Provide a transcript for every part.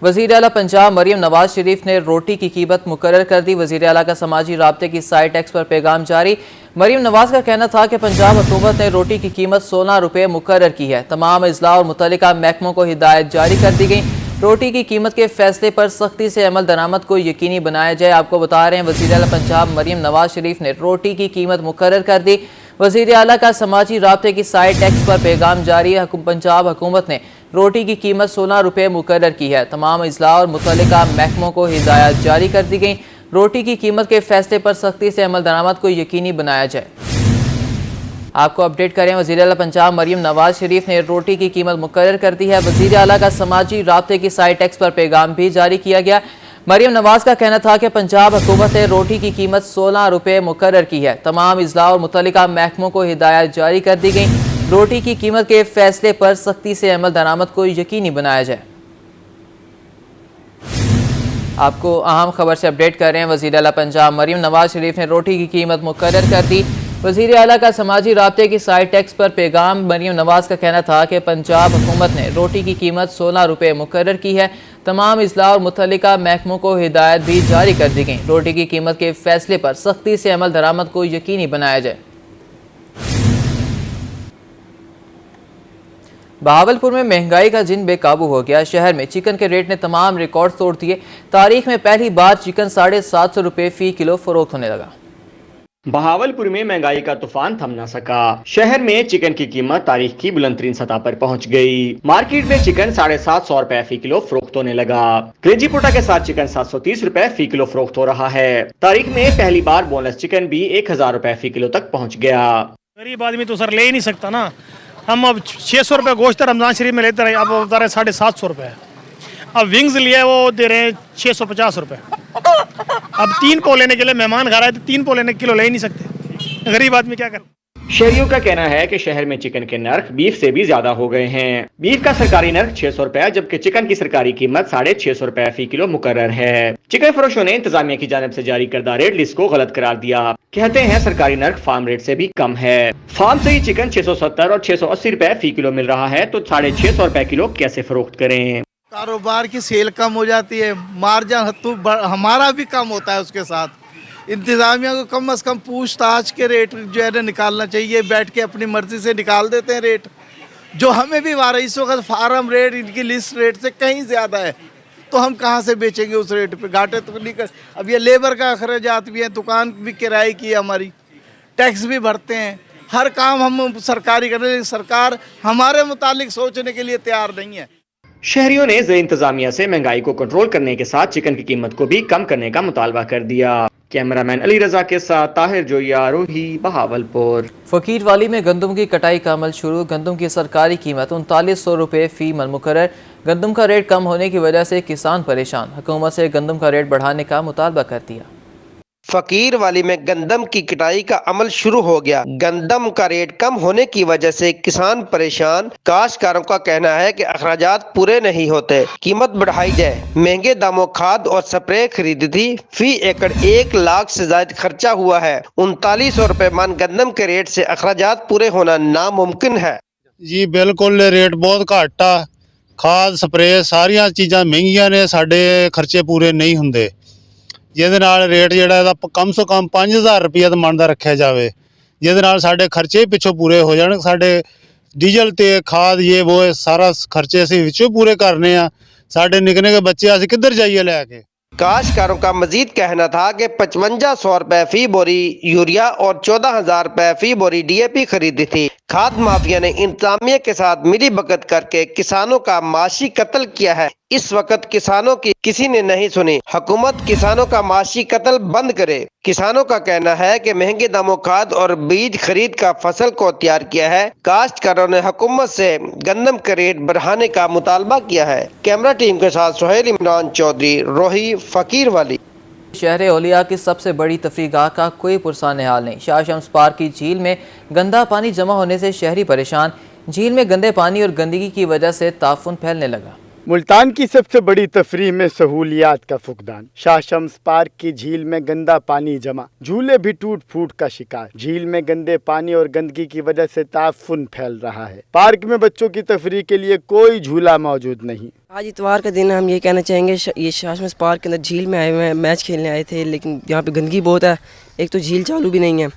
वज़ीर आला पंजाब मरियम नवाज शरीफ ने रोटी की कीमत मुकर्रर कर दी। वज़ीर आला का समाजी राब्ते की साइट एक्स पर पैगाम जारी। मरियम नवाज का कहना था कि पंजाब हुकूमत ने रोटी की कीमत 16 रुपये मुकर्रर की है। तमाम अजला और मुतल्लिका महकमों को हिदायत जारी कर दी गई। रोटी की कीमत के फैसले पर सख्ती से अमल दरामद को यकीनी बनाया जाए। आपको बता रहे हैं वज़ीर आला पंजाब मरियम नवाज शरीफ ने रोटी की कीमत मुकर्रर कर दी। वज़ीर आला का समाजी राब्ते की साइट एक्स पर पैगाम जारी है। पंजाब हुकूमत ने रोटी की कीमत 16 रुपये मुकर्रर की है। तमाम अजला और मुतल्लिका महकमों को हिदायत जारी कर दी गई। रोटी की कीमत के फैसले पर सख्ती से अमल दरामद को यकीनी बनाया जाए। आपको अपडेट करें, वज़ीर आला पंजाब मरियम नवाज शरीफ ने रोटी की कीमत मुकर्रर कर दी है। वज़ीर आला का समाजी राब्ते की साइट एक्स पर पैगाम भी जारी किया गया। मरियम नवाज का कहना था कि पंजाब हुकूमत ने रोटी की कीमत 16 रुपये मुकर्रर की है। तमाम अजला और मुतल्लिका महकमों को हिदायत जारी कर दी गई। रोटी की कीमत के फैसले पर सख्ती से अमल दरामद को यकीनी बनाया जाए। आपको अहम खबर से अपडेट कर रहे हैं, वज़ीर आला पंजाब मरियम नवाज शरीफ ने रोटी की कीमत मुकर्रर कर दी। वज़ीर आला का समाजी राब्ते की साइट एक्स पर पैगाम। मरियम नवाज का कहना था कि पंजाब हुकूमत ने रोटी की कीमत 16 रुपये मुकर्रर की है। तमाम अजला और मुतल्लिका महकमों को हिदायत भी जारी कर दी गई। रोटी की कीमत के फैसले पर सख्ती से अमल दरामद को यकीनी बनाया जाए। बहावलपुर में महंगाई का जिन बेकाबू हो गया। शहर में चिकन के रेट ने तमाम रिकॉर्ड तोड़ दिए। तारीख में पहली बार चिकन 750 रुपये फी किलो फरोख्त होने लगा। बहावलपुर में महंगाई का तूफान थम न सका। शहर में चिकन की कीमत तारीख की बुलंदतरीन सतह पर पहुंच गई। मार्केट में चिकन 750 रुपए फी किलो फरोख्त होने लगा। क्रेजी पोटा के साथ चिकन 730 रुपए फी किलो फरोख्त हो रहा है। तारीख में पहली बार बोनस चिकन भी 1000 रुपए फी किलो तक पहुँच गया। गरीब आदमी तो सर ले ही नहीं सकता ना। हम अब 600 रुपये गोश्त रमजान शरीफ में लेते रहे, अब बता रहे 750 रुपये। अब विंग्स लिए वो दे रहे हैं 650 रुपये। अब 3 पौ लेने के लिए मेहमान घर आए तो 3 पौ लेने किलो ले ही नहीं सकते। गरीब आदमी क्या करे। शहरियों का कहना है कि शहर में चिकन के नर्ख बीफ से भी ज्यादा हो गए हैं। बीफ का सरकारी नर्ख 600 रुपए, जबकि चिकन की सरकारी कीमत 650 रुपए फी किलो मुकर्रर है। चिकन फरोशों ने इंतजामिया की जानिब से जारी करदा रेट लिस्ट को गलत करार दिया। कहते हैं सरकारी नर्ख फार्म रेट से भी कम है। फार्म से ही चिकन 670 और 680 रुपए फी किलो मिल रहा है, तो 650 रुपए किलो कैसे फरोख्त करें। कारोबार की सेल कम हो जाती है, मार्जिन तो हमारा भी कम होता है। उसके साथ इंतजामिया को कम से कम पूछताछ के रेट जो है ना निकालना चाहिए। बैठ के अपनी मर्जी से निकाल देते हैं रेट, जो हमें भी वारिसों का फार्म रेट इनकी लिस्ट रेट से कहीं ज़्यादा है। तो हम कहाँ से बेचेंगे उस रेट पे। घाटे तो नहीं कर। अब ये लेबर का अखराजात भी है, दुकान भी किराए की है, हमारी टैक्स भी भरते हैं। हर काम हम सरकारी कर रहे हैं, सरकार हमारे मुतालिक सोचने के लिए तैयार नहीं है। शहरियों ने ज़िला इंतजामिया से महंगाई को कंट्रोल करने के साथ चिकन की कीमत को भी कम करने का मुतालबा कर दिया। कैमरामैन अली रजा के साथ ताहिर जोया, रोही, बहावलपुर। फकीर वाली में गंदम की कटाई का अमल शुरू। गंदम की सरकारी कीमत 3900 रुपये फी मन मुकर्रर। गंदम का रेट कम होने की वजह से किसान परेशान। हुकूमत से गंदम का रेट बढ़ाने का मुतालबा कर दिया। फकीर वाली में गंदम की कटाई का अमल शुरू हो गया। गंदम का रेट कम होने की वजह से किसान परेशान। काश्तकारों का कहना है कि अखराजात पूरे नहीं होते, कीमत बढ़ाई जाए। महंगे दामों खाद और स्प्रे खरीदी थी। फी एकड़ 1 लाख से ज्यादा खर्चा हुआ है। 3900 रुपए मन गंदम के रेट से अखराजात पूरे होना नामुमकिन है। जी बिल्कुल, रेट बहुत घट आ। खाद स्प्रे सारिया चीज़ां महंगियां ने, साडे खर्चे पूरे नहीं होंदे। ਜਿਹਦੇ ਨਾਲ ਰੇਟ ਜਿਹੜਾ ਇਹਦਾ ਕਮ ਸੇ ਕਮ 5000 ਰੁਪਏ ਦਾ ਮਨ ਦਾ ਰੱਖਿਆ ਜਾਵੇ, ਜਿਹਦੇ ਨਾਲ ਸਾਡੇ ਖਰਚੇ ਪਿੱਛੋਂ ਪੂਰੇ ਹੋ ਜਾਣ। ਸਾਡੇ ਡੀਜ਼ਲ ਤੇ ਖਾਦ ਇਹ ਉਹ ਸਾਰਾ ਖਰਚੇ ਅਸੀਂ ਵਿੱਚੋਂ ਪੂਰੇ ਕਰਨੇ ਆ। ਸਾਡੇ ਨਿੱਕੇ ਨਿੱਕੇ ਬੱਚੇ ਅਸੀਂ ਕਿੱਧਰ ਜਾਈਏ ਲੈ ਕੇ। काश्तकारों का मजीद कहना था कि 5500 रुपए फी बोरी यूरिया और 14000 रुपए फी बोरी DAP खरीदी थी। खाद माफिया ने इंतजामिया के साथ मिली भगत करके किसानों का माशी कत्ल किया है। इस वक्त किसानों की किसी ने नहीं सुनी। हुकूमत किसानों का माशी कत्ल बंद करे। किसानों का कहना है कि महंगे दामों खाद और बीज खरीद का फसल को तैयार किया है। काश्तकारों ने हुकूमत से गंदम के रेट बढ़ाने का मुतालबा किया है। कैमरा टीम के साथ सुहेल इमरान चौधरी, रोही, फकीर वाली। शहर औलिया की सबसे बड़ी तफरीगाह का कोई पुरसान हाल नहीं। शाह शम्स पार्क की झील में गंदा पानी जमा होने से शहरी परेशान। झील में गंदे पानी और गंदगी की वजह से ताफुन फैलने लगा। मुल्तान की सबसे बड़ी तफरीह में सहूलियात का फुकदान। शाह शम्स पार्क की झील में गंदा पानी जमा, झूले भी टूट फूट का शिकार। झील में गंदे पानी और गंदगी की वजह से ताफुन फैल रहा है। पार्क में बच्चों की तफरीह के लिए कोई झूला मौजूद नहीं। आज इतवार का दिन है, हम ये कहना चाहेंगे ये शाह शम्स पार्क के अंदर झील में आए हुए हैं, मैच खेलने आए थे, लेकिन यहाँ पे गंदगी बहुत है। एक तो झील चालू भी नहीं है,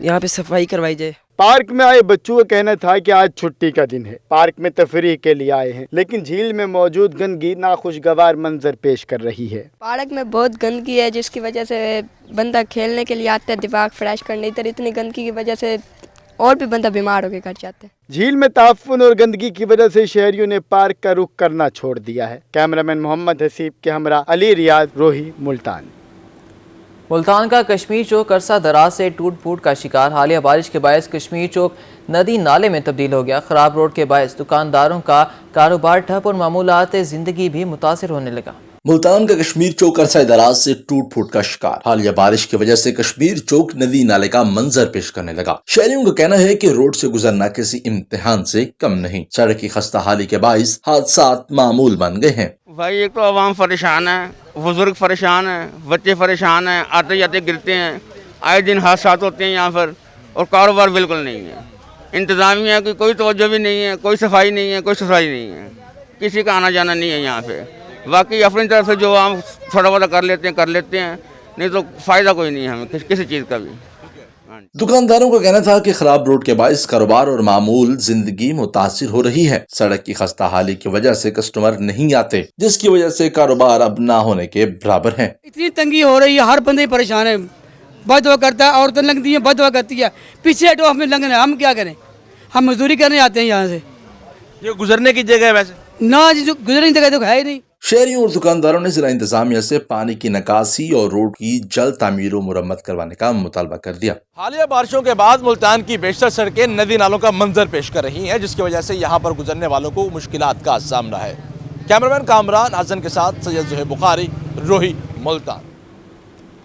यहाँ पे सफाई करवाई जाए। पार्क में आए बच्चों का कहना था कि आज छुट्टी का दिन है, पार्क में तफरीह के लिए आए हैं, लेकिन झील में मौजूद गंदगी नाखुशगवार मंजर पेश कर रही है। पार्क में बहुत गंदगी है, जिसकी वजह से बंदा खेलने के लिए आता है दिमाग फ्रेश करने, इधर इतनी गंदगी की वजह से और भी बंदा बीमार होकर घर जाता है। झील में ताफुन और गंदगी की वजह से शहरियों ने पार्क का रुख करना छोड़ दिया है। कैमरामैन मोहम्मद हसीब के हमरा अली रियाज, रोही, मुल्तान। मुल्तान का कश्मीर चौक अरसा दराज से टूट फूट का शिकार। हालिया बारिश के बायस कश्मीर चौक नदी नाले में तब्दील हो गया। खराब रोड के बायस दुकानदारों का कारोबार ठप और मामूलात ज़िंदगी भी मुतासिर होने लगा। मुल्तान का कश्मीर चौक अरसा दराज से टूट फूट का शिकार। हालिया बारिश की वजह से कश्मीर चौक नदी नाले का मंजर पेश करने लगा। शहरियों का कहना है कि रोड से गुजरना किसी इम्तिहान से कम नहीं। सड़क की खस्ता हाली के बायस हादसात मामूल बन गए हैं। भाई एक तो आवाम परेशान है, बुजुर्ग परेशान है, बच्चे परेशान हैं, आते जाते गिरते हैं, आए दिन हादसा होते हैं यहाँ पर, और कारोबार बिल्कुल नहीं है। इंतजामिया की कोई तवज्जो भी नहीं है, कोई सफाई नहीं है, कोई सफाई नहीं है, किसी का आना जाना नहीं है यहाँ पे। बाकी अपनी तरफ से जो हम थोड़ा बहुत कर लेते हैं, नहीं तो फ़ायदा कोई नहीं है हमें किसी चीज़ का भी। दुकानदारों का कहना था कि खराब रोड के बायस कारोबार और मामूल जिंदगी मुतासिर हो रही है। सड़क की खस्ता हाली की वजह से कस्टमर नहीं आते, जिसकी वजह से कारोबार अब ना होने के बराबर है। इतनी तंगी हो रही है, हर बंदे परेशान है। बदवा करता है, औरतें लगती है, बदवा करती है, पीछे हटो हमें लगना है, हम क्या करें? हम मजदूरी करने आते हैं यहाँ से। ये गुजरने की जगह है वैसे ना, जो गुजरने की जगह तो है ही नहीं। शहरियों और दुकानदारों ने जिला इंतजामिया से पानी की निकासी और रोड की जल्द तामीर और मुरम्मत करवाने का मुतालबा कर दिया। हालिया बारिशों के बाद मुल्तान की बेशतर सड़कें नदी नालों का मंजर पेश कर रही हैं, जिसकी वजह से यहाँ पर गुजरने वालों को मुश्किलात का सामना है। कैमरामैन कामरान हसन के साथ सैयद ज़ुहैब बुखारी, रोही, मुल्तान।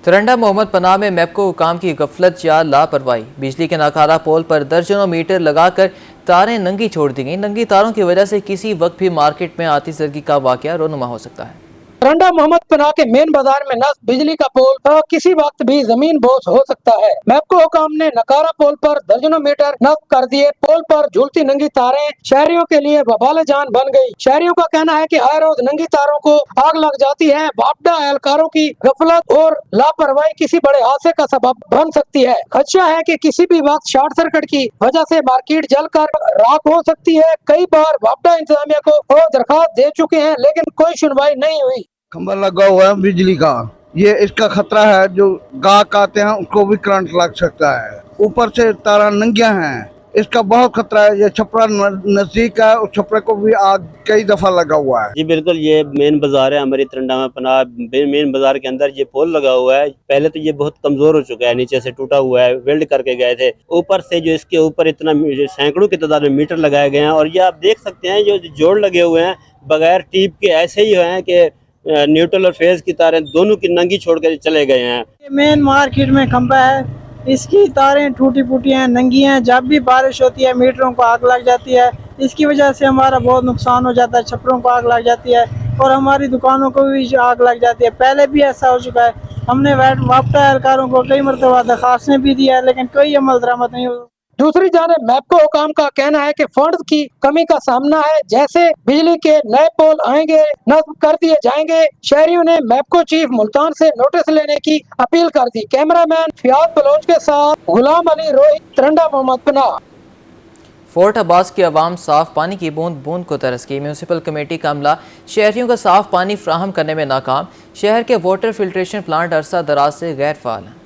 तरंडा मोहम्मद पनाह में मैपको हुकाम की गफलत या लापरवाही। बिजली के नाकारा पोल पर दर्जनों मीटर लगाकर तारें नंगी छोड़ दी गई। नंगी तारों की वजह से किसी वक्त भी मार्केट में आतिशबाजी का वाकया रोनुमा हो सकता है। तरंडा मोहम्मद पनाह के मेन बाजार में नस्ब बिजली का पोल किसी वक्त भी जमीन बोझ हो सकता है। मैपको हुकाम ने नकारा पोल पर दर्जनों मीटर नस्ब कर दिए। पोल पर झूलती नंगी तारें शहरियों के लिए वबाल जान बन गई। शहरियों का कहना है कि हर रोज नंगी तारों को आग लग जाती है। वापडा एहलकारों की गफलत और लापरवाही किसी बड़े हादसे का सबब बन सकती है। खदशा है कि किसी भी वक्त शॉर्ट सर्किट की वजह से मार्केट जलकर राख हो सकती है। कई बार वापडा इंतजामिया को दरखास्त दे चुके हैं, लेकिन कोई सुनवाई नहीं हुई। खंभा लगा हुआ है बिजली का, ये इसका खतरा है। जो गाहक आते हैं उसको भी करंट लग सकता है। ऊपर से तारा नंगियां हैं, इसका बहुत खतरा है। ये छपरा नजदीक है, उस छपरे को भी आग कई दफा लगा हुआ है। जी बिल्कुल, ये मेन बाजार है हमारी तरंडा में पनाह। मेन बाजार के अंदर ये पोल लगा हुआ है। पहले तो ये बहुत कमजोर हो चुका है, नीचे से टूटा हुआ है, वेल्ड करके गए थे। ऊपर से जो इसके ऊपर इतना सैकड़ों की तादाद में मीटर लगाए गए हैं, और ये आप देख सकते हैं जो जोड़ लगे हुए हैं बगैर टीप के ऐसे ही हैं कि न्यूट्रल और फेज की तारें दोनों की नंगी छोड़ कर चले गए हैं। मेन मार्केट में खंभा है, इसकी तारें टूटी फूटी हैं, नंगी हैं। जब भी बारिश होती है मीटरों को आग लग जाती है। इसकी वजह से हमारा बहुत नुकसान हो जाता है। छपरों को आग लग जाती है और हमारी दुकानों को भी आग लग जाती है। पहले भी ऐसा हो चुका है। हमने वापडा एहलकारों को कई मरतबा दरखास्तें भी दी है, लेकिन कोई अमल दरामद नहीं हुआ। दूसरी जानिब मैपको हुकाम का कहना है कि फंड की कमी का सामना है। जैसे बिजली के नए पोल आएंगे नस्ब कर दिए जाएंगे। शहरियों ने मैपको चीफ मुल्तान से नोटिस लेने की अपील कर दी। कैमरामैन फियाज बलोच के साथ गुलाम अली, रोहित, तरंडा मोहम्मद पनाह। फोर्ट अब्बास की आवाम साफ पानी की बूंद बूंद को तरस गई। म्यूनसिपल कमेटी का अमला शहरियों को साफ पानी फ्राहम करने में नाकाम। शहर के वाटर फिल्ट्रेशन प्लांट अरसा दराज से गैर फाल हैं।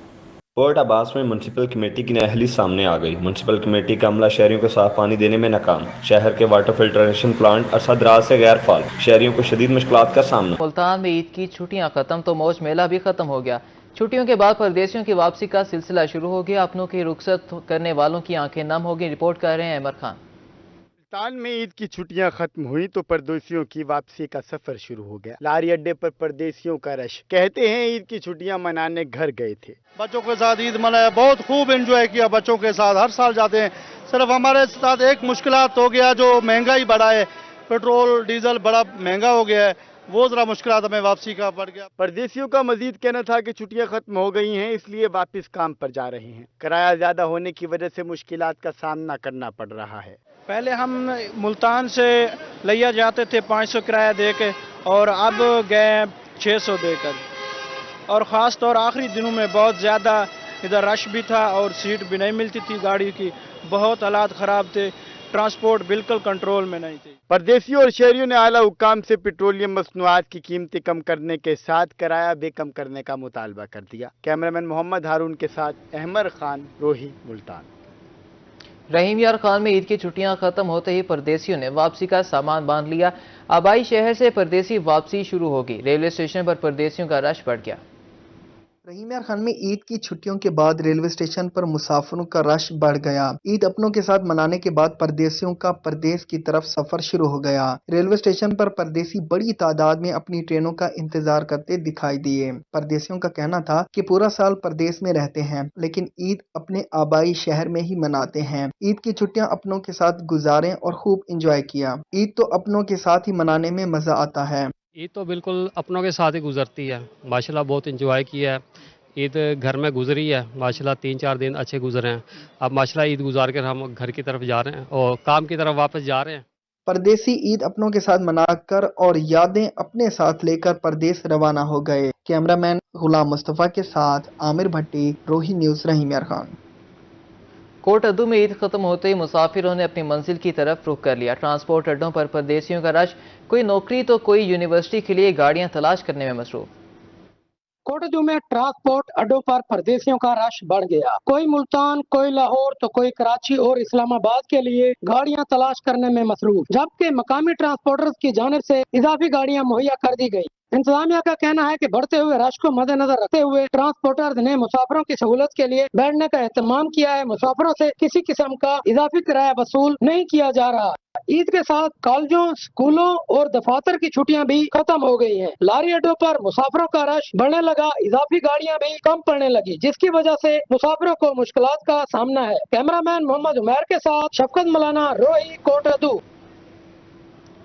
फोर्ट अब्बास में म्यूनसिपल कमेटी की नाअहली सामने आ गई। म्यूनसिपल कमेटी का अमला शहरियों को साफ पानी देने में नाकाम। शहर के वाटर फिल्ट्रेशन प्लांट अरसा दराज से गैर फाल। शहरियों को शदीद मुश्किलात का सामना। मुल्तान में ईद की छुट्टियां खत्म तो मौज मेला भी खत्म हो गया। छुट्टियों के बाद परदेशियों की वापसी का सिलसिला शुरू हो गया। अपनों की रुखसत करने वालों की आंखें नम हो गई। रिपोर्ट कर रहे हैं अमर खान। मुल्तान में ईद की छुट्टियां खत्म हुई तो परदेशियों की वापसी का सफर शुरू हो गया। लारी अड्डे पर परदेशियों का रश। कहते हैं ईद की छुट्टियां मनाने घर गए थे। बच्चों के साथ ईद मनाया, बहुत खूब एंजॉय किया बच्चों के साथ। हर साल जाते हैं। सिर्फ हमारे साथ एक मुश्किलात हो गया, जो महंगाई बढ़ा है। पेट्रोल डीजल बड़ा महंगा हो गया है, वो ज़रा मुश्किलात हमें वापसी का पड़ गया। परदेशियों का मजीद कहना था कि छुट्टियां खत्म हो गई हैं, इसलिए वापस काम पर जा रहे हैं। किराया ज़्यादा होने की वजह से मुश्किलात का सामना करना पड़ रहा है। पहले हम मुल्तान से लिया जाते थे 500 किराया दे के, और अब गए 600 देकर, और ख़ास तौर आखिरी दिनों में बहुत ज़्यादा इधर रश भी था और सीट भी नहीं मिलती थी गाड़ी की, बहुत हालात ख़राब थे, ट्रांसपोर्ट बिल्कुल कंट्रोल में नहीं थी। परदेशियों और शहरियों ने आला हुकाम से पेट्रोलियम मसनूआत की कीमतें कम करने के साथ किराया भी कम करने का मुतालबा कर दिया। कैमरामैन मोहम्मद हारून के साथ अहमद खान, रोही, मुल्तान। रहीम यार खान में ईद की छुट्टियां खत्म होते ही परदेशियों ने वापसी का सामान बांध लिया। आबाई शहर से परदेसी वापसी शुरू होगी। रेलवे स्टेशन पर परदेसियों का रश बढ़ गया। रहीम यार खान में ईद की छुट्टियों के बाद रेलवे स्टेशन पर मुसाफिरों का रश बढ़ गया। ईद अपनों के साथ मनाने के बाद परदेसियों का परदेश की तरफ सफर शुरू हो गया। रेलवे स्टेशन पर परदेसी बड़ी तादाद में अपनी ट्रेनों का इंतजार करते दिखाई दिए। परदेसियों का कहना था कि पूरा साल परदेश में रहते हैं, लेकिन ईद अपने आबाई शहर में ही मनाते हैं। ईद की छुट्टियां अपनों के साथ गुजारें और खूब इंजॉय किया। ईद तो अपनों के साथ ही मनाने में मजा आता है। ईद तो बिल्कुल अपनों के साथ ही गुजरती है। माशाल्लाह बहुत इंजॉय किया है। ईद घर में गुजरी है, माशाल्लाह 3-4 दिन अच्छे गुजरे हैं। अब माशाल्लाह ईद गुजार कर हम घर की तरफ जा रहे हैं और काम की तरफ वापस जा रहे हैं। परदेसी ईद अपनों के साथ मनाकर और यादें अपने साथ लेकर परदेश रवाना हो गए। कैमरामैन गुलाम मुस्तफ़ा के साथ आमिर भट्टी, रोही न्यूज़, रहीम यार खान। कोट अद्दू में ईद खत्म होते ही मुसाफिरों ने अपनी मंजिल की तरफ रुख कर लिया। ट्रांसपोर्ट अड्डों पर परदेसियों का रश, कोई नौकरी तो कोई यूनिवर्सिटी के लिए गाड़ियां तलाश करने में मसरूफ। कोटद्दू में ट्रांसपोर्ट अड्डों पर परदेसियों का रश बढ़ गया। कोई मुल्तान, कोई लाहौर तो कोई कराची और इस्लामाबाद के लिए गाड़ियां तलाश करने में मसरूफ, जबकि मकामी ट्रांसपोर्टर्स की जानिब से इजाफी गाड़ियां मुहैया कर दी गई। इंतजामिया का कहना है कि बढ़ते हुए रश को मद्देनजर रखते हुए ट्रांसपोर्टर्स ने मुसाफिरों की सहूलत के लिए बैठने का एहतमाम किया है। मुसाफिरों से किसी किस्म का इजाफी किराया वसूल नहीं किया जा रहा। ईद के साथ कॉलेजों, स्कूलों और दफातर की छुट्टियां भी खत्म हो गई हैं। लारी अड्डों पर मुसाफिरों का रश बढ़ने लगा, इजाफी गाड़ियां भी कम पड़ने लगी, जिसकी वजह से मुसाफिरों को मुश्किलात का सामना है। कैमरामैन मोहम्मद उमैर के साथ शफकत मौलाना, रोही, कोटद्दू।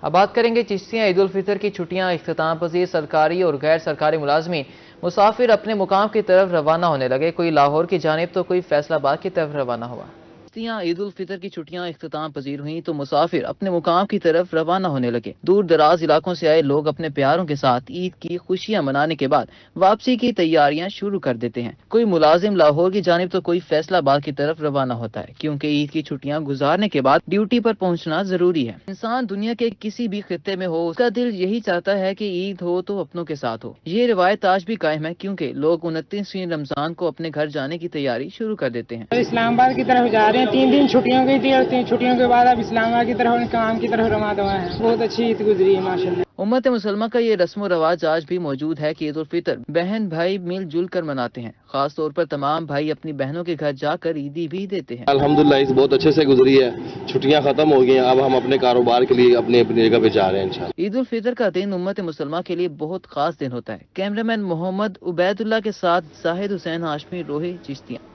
अब बात करेंगे चिश्तियाँ ईद उल फितर की छुट्टियां इख्तिताम पजीर। सरकारी और गैर सरकारी मुलाजमीन मुसाफिर अपने मुकाम की तरफ रवाना होने लगे। कोई लाहौर की जानिब तो कोई फैसलाबाद की तरफ रवाना हुआ। चिश्तियाँ ईद उल फितर की छुट्टियां इख्तिताम पजीर हुई तो मुसाफिर अपने मुकाम की तरफ रवाना होने लगे। दूर दराज इलाकों से आए लोग अपने प्यारों के साथ ईद की खुशियां मनाने के बाद वापसी की तैयारियां शुरू कर देते हैं। कोई मुलाजिम लाहौर की जानिब तो कोई फैसलाबाद की तरफ रवाना होता है, क्योंकि ईद की छुट्टियां गुजारने के बाद ड्यूटी पर पहुंचना जरूरी है। इंसान दुनिया के किसी भी खित्ते में हो, उसका दिल यही चाहता है कि ईद हो तो अपनों के साथ हो। ये रिवायत आज भी कायम है, क्योंकि लोग 29वीं रमजान को अपने घर जाने की तैयारी शुरू कर देते हैं। इस्लामाबाद की तरफ जा रहे हैं। 3 दिन छुट्टियों की थी और 3 छुट्टियों के बाद अब इस्लामाबाद की तरफ काम की तरफ रवाना हुआ है। बहुत अच्छी ईद गुजरी है माशाल्लाह। उम्मत मुसलमान का ये रस्म रवाज आज भी मौजूद है कि ईद उल फितर बहन भाई मिलजुल कर मनाते हैं। खास तौर पर तमाम भाई अपनी बहनों के घर जाकर ईदी भी देते हैं। अल्हम्दुलिल्लाह इस बहुत अच्छे से गुजरी है। छुट्टियां खत्म हो गई हैं, अब हम अपने कारोबार के लिए अपनी अपनी जगह पे जा रहे हैं इंशाल्लाह। ईद उल फितर का दिन उम्मत मुसलमान के लिए बहुत खास दिन होता है। कैमरामैन मोहम्मद उबैदुल्ला के साथ जाहिद हुसैन हाशमी, रोही, चिश्तियाँ।